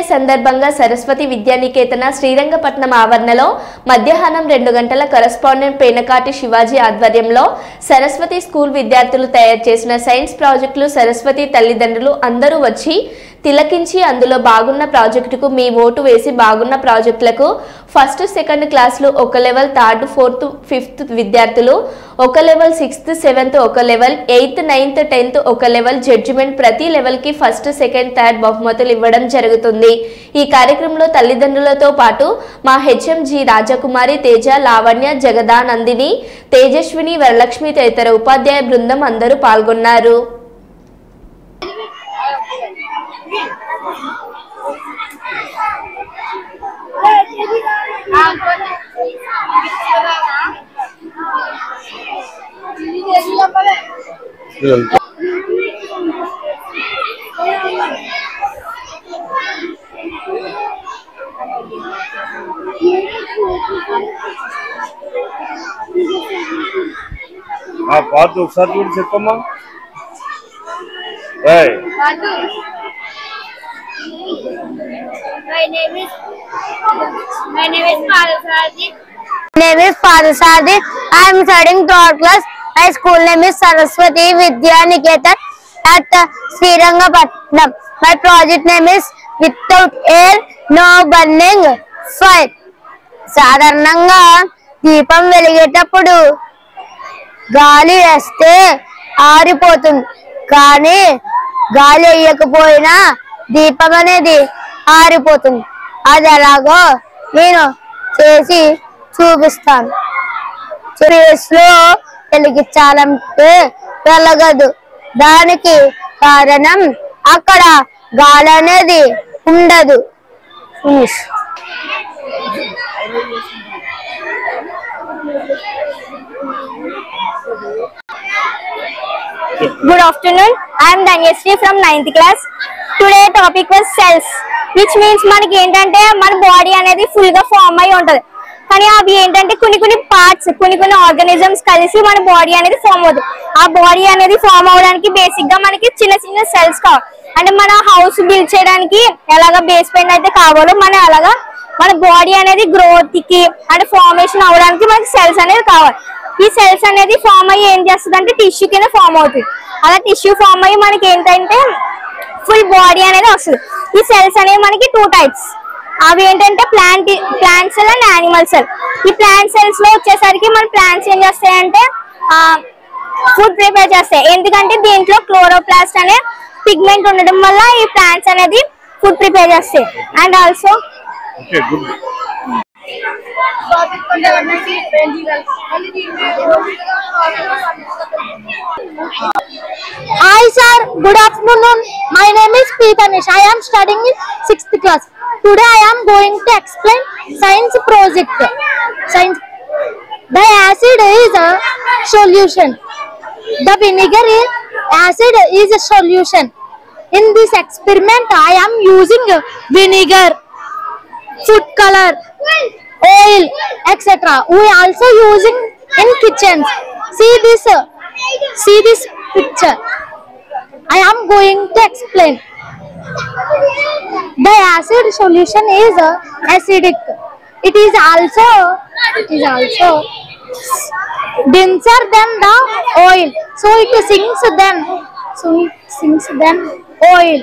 Day సందర్భంగా సరస్వతి విద్యానికేతన శ్రీరంగపట్నం ఆవరణలో మధ్యాహ్నం 2 గంటల కరెస్పాండెంట్ పేనకాటి శివాజీ ఆధ్వర్యంలో సరస్వతి స్కూల్ విద్యార్థులు తయారు చేసిన సైన్స్ ప్రాజెక్టులు సరస్వతి తల్లిదండ్రులు అందరూ వచ్చి తిలకించి అందులో బాగున్న ప్రాజెక్టుకు మీ ఓటు వేసి బాగున్న ప్రాజెక్టులకు ఫస్ట్ సెకండ్ క్లాసులు ఒక లెవెల్ థర్డ్ ఫోర్త్ ఫిఫ్త్ విద్యార్థులు ఒక లెవెల్ సిక్స్త్ సెవెంత్ ఒక లెవెల్ ఎయిత్ నైన్త్ 10th ఒక లెవెల్ జడ్జిమెంట్ ప్రతి లెవెల్కి ఫస్ట్ సెకండ్ థర్డ్ బహుమతులు ఇవ్వడం జరుగుతుంది. ఈ కార్యక్రమంలో తల్లిదండ్రులతో పాటు మా హెచ్ఎంజి రాజకుమారి, తేజ, లావణ్య, జగదానందిని, తేజస్విని, వరలక్ష్మి తదితర ఉపాధ్యాయ బృందం అందరూ పాల్గొన్నారు. పాత ఒకసారి చూసి చెప్పమ్మా. My name is Parasadi. I am studying 3rd class. My school name is Saraswati Vidyaniketan at Srirangapatnam. My project name is Without Air, No Burning Fire. సాధారణంగా దీపం వెలిగేటప్పుడు గాలి వేస్తే ఆరిపోతుంది, కానీ గాలి వేయకపోయినా దీపం అనేది ఆరిపోతుంది. అది ఎలాగో నేను చేసి చూపిస్తాను. స్పేస్లో వెలిగించాలంటే వెలగదు. దానికి కారణం అక్కడ గాలి అనేది ఉండదు. Good afternoon. I am Danyasri from 9th class. Today topic was cells, which means మనకి ఏంటంటే మన బాడీ అనేది ఫుల్ గా ఫామ్ అయి ఉంటది, కానీ అవి ఏంటంటే కొన్ని పార్ట్స్ కొన్ని ఆర్గానిజమ్స్ కలిసి మన బాడీ అనేది ఫామ్ అవుతుంది. ఆ బాడీ అనేది ఫామ్ అవడానికి బేసిక్ గా మనకి చిన్న సెల్స్ కావాలి. అంటే మన హౌస్ బిల్డ్ చేయడానికి ఎలాగా బేస్మెంట్ అయితే కావాలో అలాగా మన బాడీ అనేది గ్రోత్ కి అంటే ఫార్మేషన్ అవడానికి మనకి సెల్స్ అనేది కావాలి. ఈ సెల్స్ అనేది ఫామ్ అయ్యి ఏం చేస్తుంది అంటే టిష్యూ కింద ఫామ్ అవుతుంది. అలా టిష్యూ ఫామ్ అయ్యి మనకి ఏంటంటే ఫుల్ బాడీ అనేది వస్తుంది. ఈ సెల్స్ అనేవి మనకి 2 types. అవి ఏంటంటే plant cell and animal cell. ఈ ప్లాంట్ సెల్స్ లో వచ్చేసరికి మన ప్లాంట్స్ ఏం చేస్తాయంటే ఫుడ్ ప్రిపేర్ చేస్తాయి. ఎందుకంటే దీంట్లో క్లోరోప్లాస్ట్ అనే పిగ్మెంట్ ఉండడం వల్ల ఈ ప్లాంట్స్ అనేది ఫుడ్ ప్రిపేర్ చేస్తాయి. And also Hi sir, good afternoon. My name is P. Tanish. I am studying in 6th class. Today I am going to explain science project. The acid is a solution. The vinegar is acid is a solution. In this experiment I am using vinegar, food color, oil, etc. We also using in kitchens. See this picture. I am going to explain. The acid solution is acidic. It is also denser than the oil, so it sinks than oil.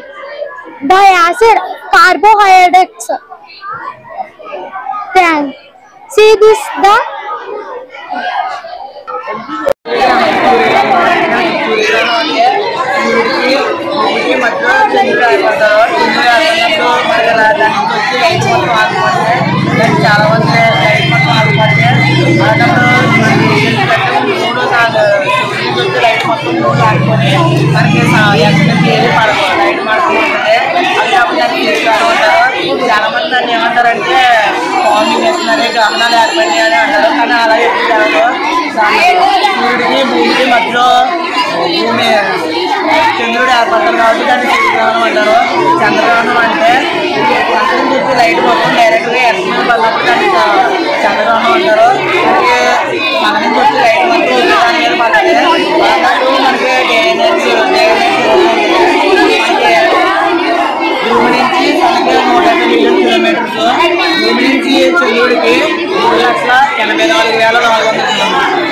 The acid carbohydrates. Then see this చాలా మంది దాన్ని ఏమంటారంటే combination అనే గ్రహణాలు ఏర్పడినాయి అని అంటారు. కానీ అలా సూర్యుడికి భూమికి మధ్యలో భూమి చంద్రుడు ఏర్పడతారు కాబట్టి దాన్ని సూర్యగ్రహణం అంటారు. చంద్రగ్రహణం అంటే చంద్రుని చుట్టూ లైట్ మొత్తం డైరెక్ట్గా ఎర్త్ పడినప్పుడు దాన్ని చంద్రగ్రహణం అంటారు. మనకి మన చుట్టూ లైట్ మొత్తం దాని మీద పడుతుంది. మనకి డే ఎనర్జీ మనకి భూమి నుంచి సన్నగా 180 చంద్రుడికి 3,84,400